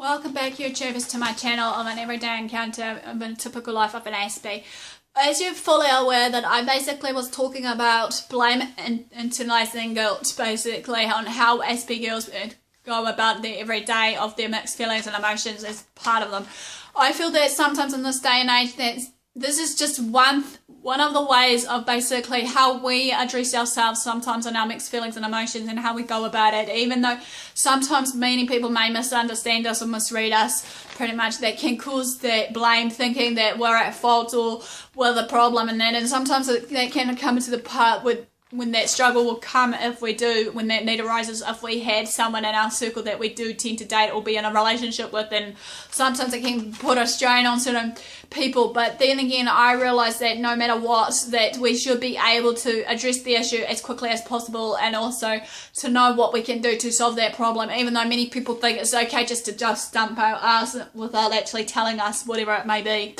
Welcome back, YouTubers, to my channel of an everyday encounter of a typical life of an Aspie. As you're fully aware that I basically was talking about blame and internalizing guilt, basically on how Aspie girls go about the everyday of their mixed feelings and emotions as part of them. I feel that sometimes in this day and age that this is just one of the ways of basically how we address ourselves sometimes in our mixed feelings and emotions and how we go about it, even though sometimes many people may misunderstand us or misread us. Pretty much that can cause that blame, thinking that we're at fault or we're the problem and that, and sometimes that can come into the part when that struggle will come when that need arises, if we had someone in our circle that we do tend to date or be in a relationship with, and sometimes it can put a strain on certain people. But then again, I realise that no matter what, that we should be able to address the issue as quickly as possible, and also to know what we can do to solve that problem, even though many people think it's okay just to dump our ass without actually telling us whatever it may be.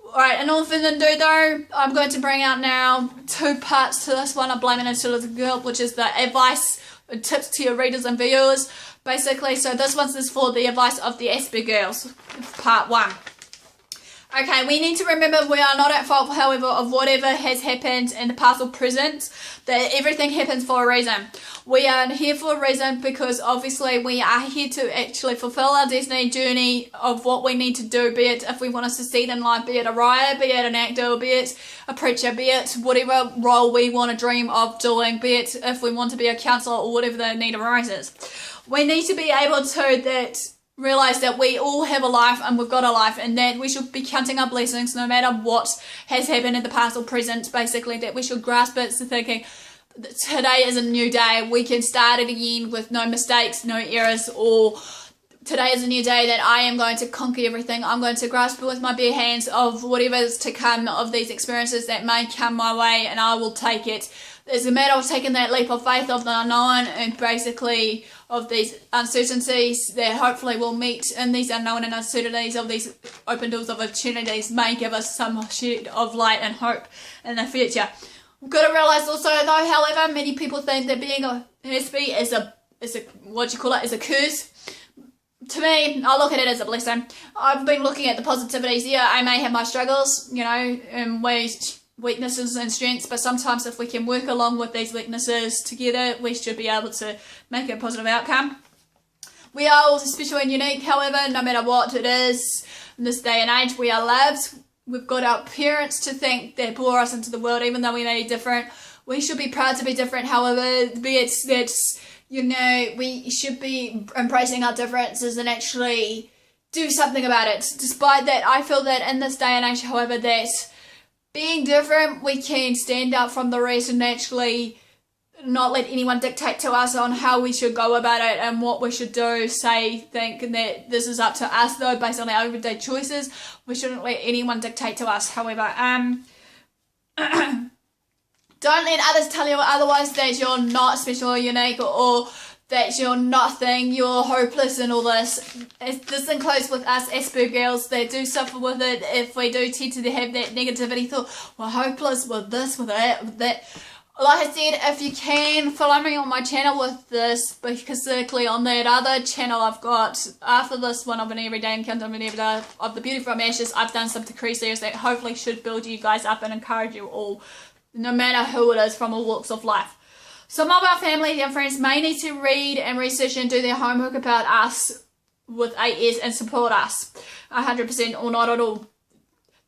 Alright, and all further ado though, I'm going to bring out now two parts to this one of Blaming It on the Girl, which is the advice and tips to your readers and viewers, basically. So this one is for the advice of the AsperGirls, part 1. Okay, we need to remember we are not at fault, however, of whatever has happened in the past or present, that everything happens for a reason. We are here for a reason because obviously we are here to actually fulfill our destiny journey of what we need to do, be it if we want to succeed in life, be it a writer, be it an actor, be it a preacher, be it whatever role we want to dream of doing, be it if we want to be a counsellor or whatever the need arises. We need to be able to realize that we all have a life and we've got a life, and that we should be counting our blessings no matter what has happened in the past or present, basically, that we should grasp it to thinking today is a new day, we can start it again with no mistakes, no errors, or today is a new day that I am going to conquer everything. I'm going to grasp it with my bare hands of whatever is to come, of these experiences that may come my way, and I will take it. It's a matter of taking that leap of faith of the unknown, and basically of these uncertainties that hopefully we'll meet, and these unknown and uncertainties of these open doors of opportunities may give us some shade of light and hope in the future. We've got to realise also though, however, many people think that being a Aspie is a curse. To me, I look at it as a blessing. I've been looking at the positivities. Yeah, I may have my struggles, you know, in ways, weaknesses and strengths, but sometimes if we can work along with these weaknesses together, we should be able to make a positive outcome. We are all special and unique, however, no matter what it is, in this day and age, we are loved. We've got our parents to thank that bore us into the world, even though we may be different. We should be proud to be different, however, be it that, you know, we should be embracing our differences and actually do something about it. Despite that, I feel that in this day and age, however, that being different, we can stand up from the rest and actually not let anyone dictate to us on how we should go about it and what we should do, say, think, and that this is up to us though, based on our everyday choices. We shouldn't let anyone dictate to us, however. Don't let others tell you otherwise, that you're not special or unique, or that you're nothing, you're hopeless and all this. This includes with us AsperGirls that do suffer with it. If we do tend to have that negativity thought, we're hopeless with this, with that, with that. Like I said, if you can, follow me on my channel with this, basically on that other channel I've got, after this one of an everyday encounter of the beauty from ashes, I've done some decree series that hopefully should build you guys up and encourage you all, no matter who it is, from all walks of life. Some of our family and friends may need to read and research and do their homework about us with AS and support us 100% or not at all.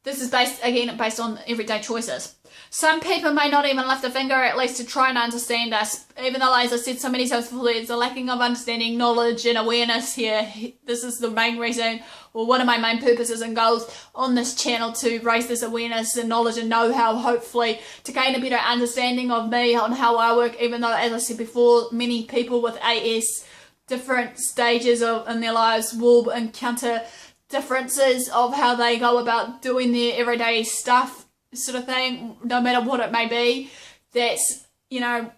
This is based on everyday choices. Some people may not even lift a finger, at least to try and understand us, even though, as I said so many times before, there's a lacking of understanding, knowledge and awareness here. This is the main reason, or one of my main purposes and goals on this channel, to raise this awareness and knowledge and know-how, hopefully to gain a better understanding of me on how I work, even though, as I said before, many people with AS, different stages in their lives, will encounter differences of how they go about doing their everyday stuff, sort of thing, no matter what it may be. That's, you know,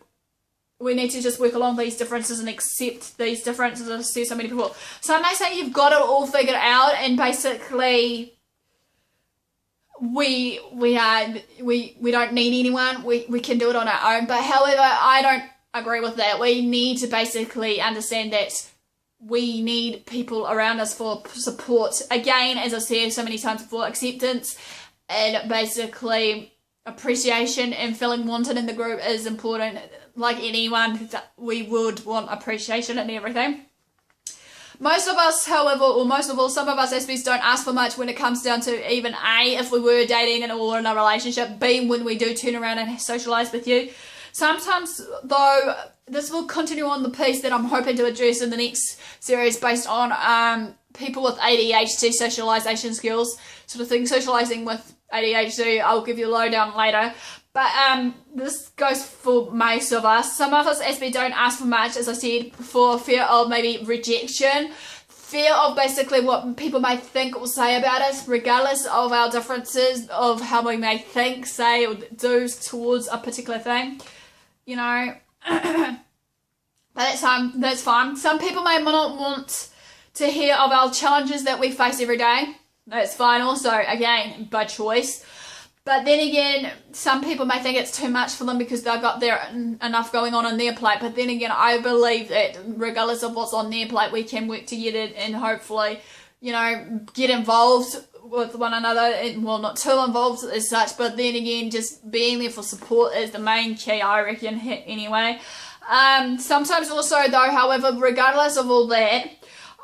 we need to just work along these differences and accept these differences, as I see so many people. So I may say you've got it all figured out, and basically we don't need anyone, we can do it on our own. But however, I don't agree with that. We need to basically understand that we need people around us for support. Again, as I've said so many times before, acceptance and basically appreciation and feeling wanted in the group is important. Like anyone, we would want appreciation and everything. Most of us, however, or most of all, some of us Aspies don't ask for much when it comes down to even A, if we were dating or in a relationship, B, when we do turn around and socialise with you. Sometimes, though, this will continue on the piece that I'm hoping to address in the next series based on people with ADHD socialisation skills, sort of thing, socialising with ADHD. I'll give you a lowdown later. But this goes for most of us. Some of us Aspie don't ask for much, as I said, for fear of maybe rejection, fear of basically what people may think or say about us, regardless of our differences of how we may think, say, or do towards a particular thing, you know. But that's fine. Some people may not want to hear of our challenges that we face every day. That's fine also, again, by choice. But then again, some people may think it's too much for them because they've got enough going on their plate. But then again, I believe that regardless of what's on their plate, we can work together and hopefully, you know, get involved with one another. Well, not too involved as such, but then again, just being there for support is the main key, I reckon, anyway. Sometimes also, though, however, regardless of all that,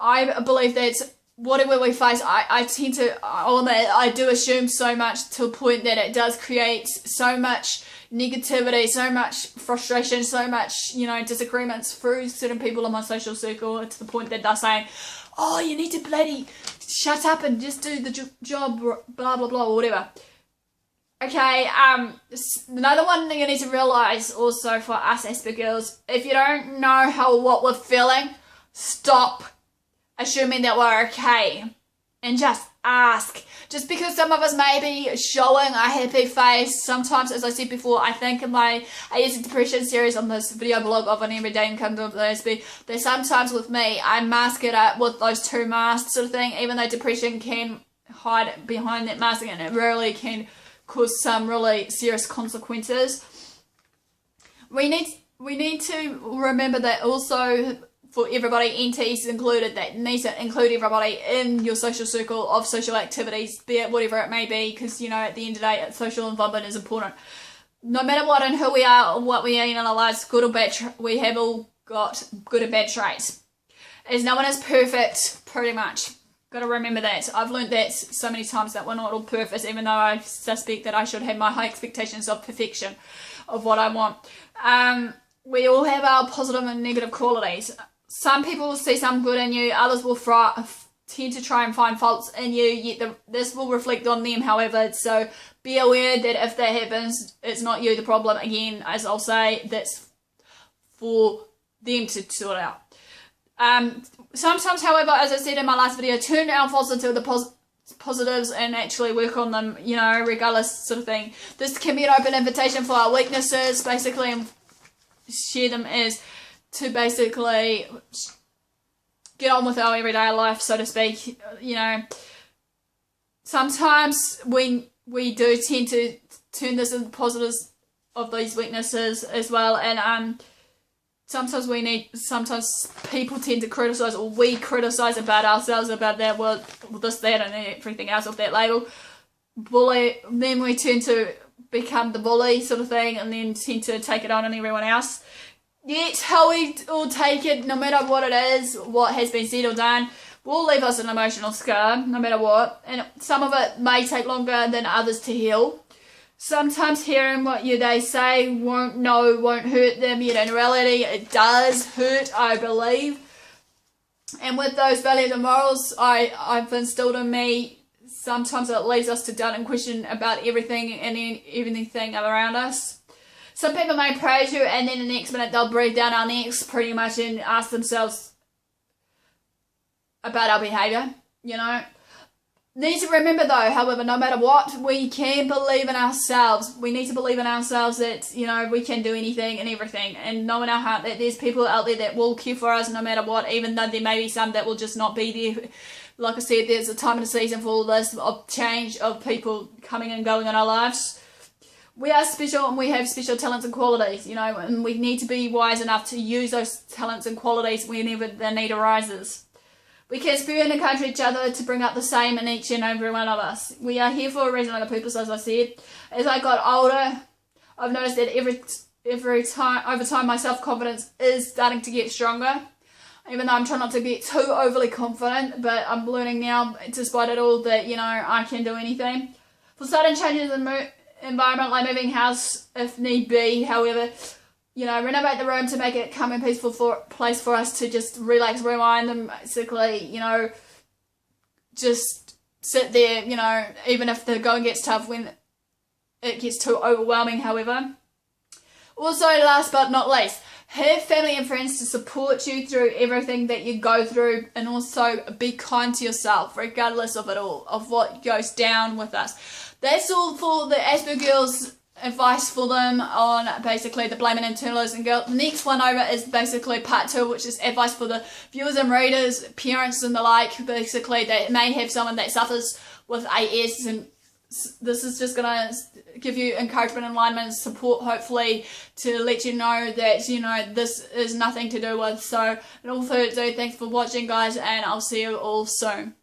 I believe that whatever we face, I do assume so much to a point that it does create so much negativity, so much frustration, so much, you know, disagreements through certain people in my social circle to the point that they're saying, oh, you need to bloody shut up and just do the job, blah, blah, blah, or whatever. Okay, another one thing you need to realise also for us AsperGirls, if you don't know what we're feeling, stop assuming that we're okay and just ask. Just because some of us may be showing a happy face, sometimes, as I said before, I think in my AS Depression series on this video blog of an everyday encounter with Aspie, that sometimes with me, I mask it up with those two masks sort of thing, even though depression can hide behind that mask and it really can cause some really serious consequences. We need to remember that also, for everybody, NTs included, that needs to include everybody in your social circle of social activities, be it whatever it may be, because, you know, at the end of the day, social involvement is important. No matter what and who we are or what we are in our lives, good or bad, we have all got good and bad traits. As no one is perfect, pretty much. Got to remember that. I've learned that so many times, that we're not all perfect, even though I suspect that I should have my high expectations of perfection of what I want. We all have our positive and negative qualities. Some people will see some good in you, others will tend to try and find faults in you, yet this will reflect on them, however, so be aware that if that happens, it's not you the problem. Again, as I'll say, that's for them to sort out. Sometimes, however, as I said in my last video, turn our faults into the positives and actually work on them, you know, regardless sort of thing. This can be an open invitation for our weaknesses, basically, and share them as to basically get on with our everyday life, so to speak. You know, sometimes we do tend to turn this into positives of these weaknesses as well, and sometimes people tend to criticize, or we criticize about ourselves, about that, well, this, that, and everything else of that label. Bully, then we tend to become the bully sort of thing, and then tend to take it on everyone else. Yet, how we all take it, no matter what it is, what has been said or done, will leave us an emotional scar, no matter what. And some of it may take longer than others to heal. Sometimes hearing what they say won't hurt them, yet in reality it does hurt, I believe. And with those values and morals I've instilled in me, sometimes it leaves us to doubt and question about everything and anything around us. Some people may praise you and then the next minute they'll breathe down our necks pretty much and ask themselves about our behaviour, you know. Need to remember though, however, no matter what, we can believe in ourselves. We need to believe in ourselves that, you know, we can do anything and everything, and know in our heart that there's people out there that will care for us no matter what, even though there may be some that will just not be there. Like I said, there's a time and a season for all this, of change, of people coming and going in our lives. we are special and we have special talents and qualities, you know, and we need to be wise enough to use those talents and qualities whenever the need arises. We can spur and encourage each other to bring up the same in each and every one of us. We are here for a reason, like a purpose, as I said. As I got older, I've noticed that every time, over time, my self-confidence is starting to get stronger. Even though I'm trying not to get too overly confident, but I'm learning now, despite it all, that, you know, I can do anything. For sudden changes in environment, like moving house if need be, however, you know, renovate the room to make it come a peaceful place for us to just relax, rewind, and basically, you know, just sit there, you know, even if the going gets tough, when it gets too overwhelming, however. Also, last but not least, have family and friends to support you through everything that you go through, and also be kind to yourself, regardless of it all, of what goes down with us. That's all for the AsperGirls advice for them on basically the blame and internalizing guilt. The next one over is basically part 2, which is advice for the viewers and readers, parents and the like, basically that may have someone that suffers with AS, and this is just going to give you encouragement, alignment and support, hopefully, to let you know that, you know, this is nothing to do with. So, and all further ado, thanks for watching, guys, and I'll see you all soon.